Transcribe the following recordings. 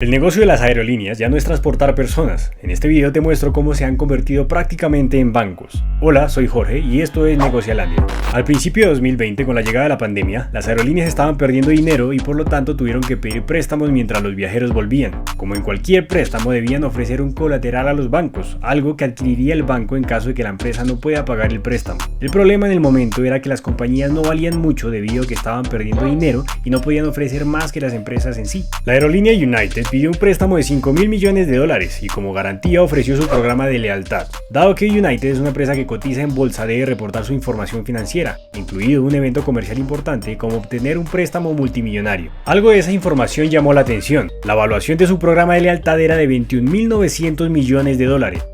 El negocio de las aerolíneas ya no es transportar personas. En este video te muestro cómo se han convertido prácticamente en bancos. Hola, soy Jorge y esto es Negocialandia. Al principio de 2020, con la llegada de la pandemia, las aerolíneas estaban perdiendo dinero y por lo tanto tuvieron que pedir préstamos mientras los viajeros volvían. Como en cualquier préstamo, debían ofrecer un colateral a los bancos, algo que adquiriría el banco en caso de que la empresa no pueda pagar el préstamo. El problema en el momento era que las compañías no valían mucho debido a que estaban perdiendo dinero y no podían ofrecer más que las empresas en sí. La aerolínea United pidió un préstamo de $5.000 millones y como garantía ofreció su programa de lealtad. Dado que United es una empresa que cotiza en bolsa, debe reportar su información financiera, incluido un evento comercial importante como obtener un préstamo multimillonario. Algo de esa información llamó la atención. La evaluación de su programa de lealtad era de $21.900 millones.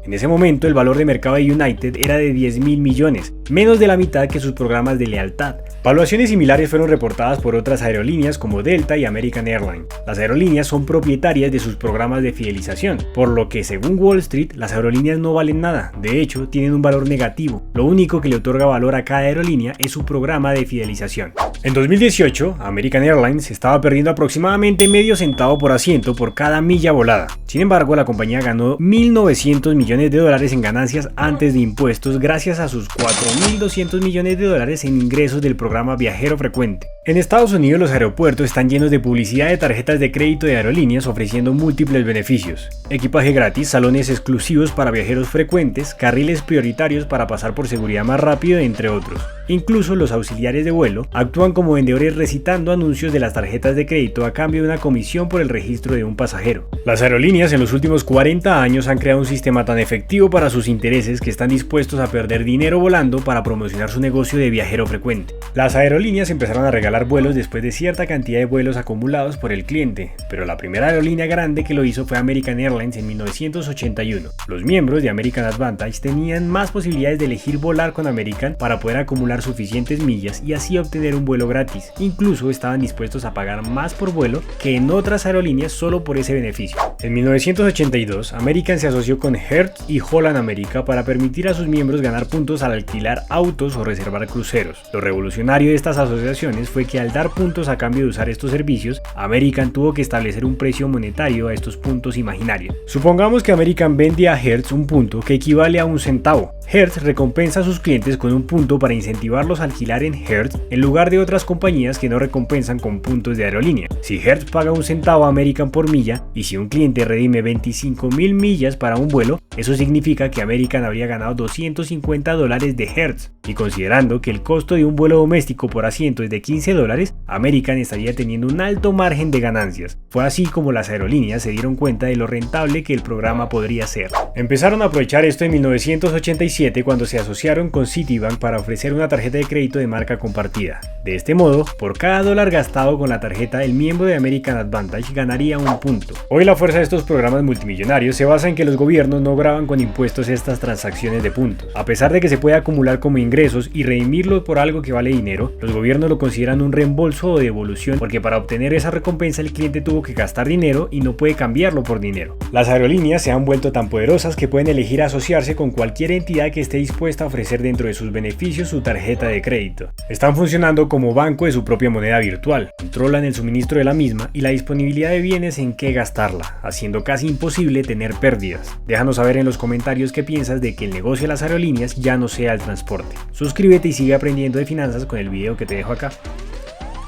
En ese momento el valor de mercado de United era de $10.000 millones, menos de la mitad que sus programas de lealtad. Valuaciones similares fueron reportadas por otras aerolíneas como Delta y American Airlines. Las aerolíneas son propietarias de sus programas de fidelización, por lo que según Wall Street, las aerolíneas no valen nada. De hecho, tienen un valor negativo. Lo único que le otorga valor a cada aerolínea es su programa de fidelización. En 2018, American Airlines estaba perdiendo aproximadamente medio centavo por asiento por cada milla volada. Sin embargo, la compañía ganó $1.900 millones en ganancias antes de impuestos gracias a sus $4.200 millones en ingresos del programa viajero frecuente. En Estados Unidos, los aeropuertos están llenos de publicidad de tarjetas de crédito de aerolíneas ofreciendo múltiples beneficios: equipaje gratis, salones exclusivos para viajeros frecuentes, carriles prioritarios para pasar por seguridad más rápido, entre otros. Incluso los auxiliares de vuelo actúan como vendedores recitando anuncios de las tarjetas de crédito a cambio de una comisión por el registro de un pasajero. Las aerolíneas en los últimos 40 años han creado un sistema tan efectivo para sus intereses que están dispuestos a perder dinero volando para promocionar su negocio de viajero frecuente. Las aerolíneas empezaron a regalar vuelos después de cierta cantidad de vuelos acumulados por el cliente, pero la primera aerolínea grande que lo hizo fue American Airlines en 1981. Los miembros de American Advantage tenían más posibilidades de elegir volar con American para poder acumular suficientes millas y así obtener un vuelo gratis. Incluso estaban dispuestos a pagar más por vuelo que en otras aerolíneas solo por ese beneficio. En 1982, American se asoció con Hertz y Holland America para permitir a sus miembros ganar puntos al alquilar autos o reservar cruceros. Lo revolucionario de estas asociaciones fue que al dar puntos a cambio de usar estos servicios, American tuvo que establecer un precio monetario a estos puntos imaginarios. Supongamos que American vende a Hertz un punto que equivale a 1 centavo. Hertz recompensa a sus clientes con un punto para incentivarlos a alquilar en Hertz en lugar de otras compañías que no recompensan con puntos de aerolínea. Si Hertz paga 1 centavo a American por milla y si un cliente redime 25.000 millas para un vuelo, eso significa que American habría ganado $250 de Hertz. Y considerando que el costo de un vuelo doméstico por asiento es de $15, American estaría teniendo un alto margen de ganancias. Fue así como las aerolíneas se dieron cuenta de lo rentable que el programa podría ser. Empezaron a aprovechar esto en 1987 cuando se asociaron con Citibank para ofrecer una tarjeta de crédito de marca compartida. De este modo, por cada dólar gastado con la tarjeta, el miembro de American Advantage ganaría un punto. Hoy la fuerza de estos programas multimillonarios se basa en que los gobiernos no graban con impuestos estas transacciones de puntos. A pesar de que se puede acumular como ingresos y redimirlo por algo que vale dinero, los gobiernos lo consideran un reembolso o devolución porque para obtener esa recompensa el cliente tuvo que gastar dinero y no puede cambiarlo por dinero. Las aerolíneas se han vuelto tan poderosas que pueden elegir asociarse con cualquier entidad que esté dispuesta a ofrecer dentro de sus beneficios su tarjeta de crédito. Están funcionando como banco de su propia moneda virtual, controlan el suministro de la misma y la disponibilidad de bienes en qué gastarla, haciendo casi imposible tener pérdidas. Déjanos saber en los comentarios qué piensas de que el negocio de las aerolíneas ya no sea el transporte. Suscríbete y sigue aprendiendo de finanzas con el video que te dejo acá.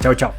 Chao, chao.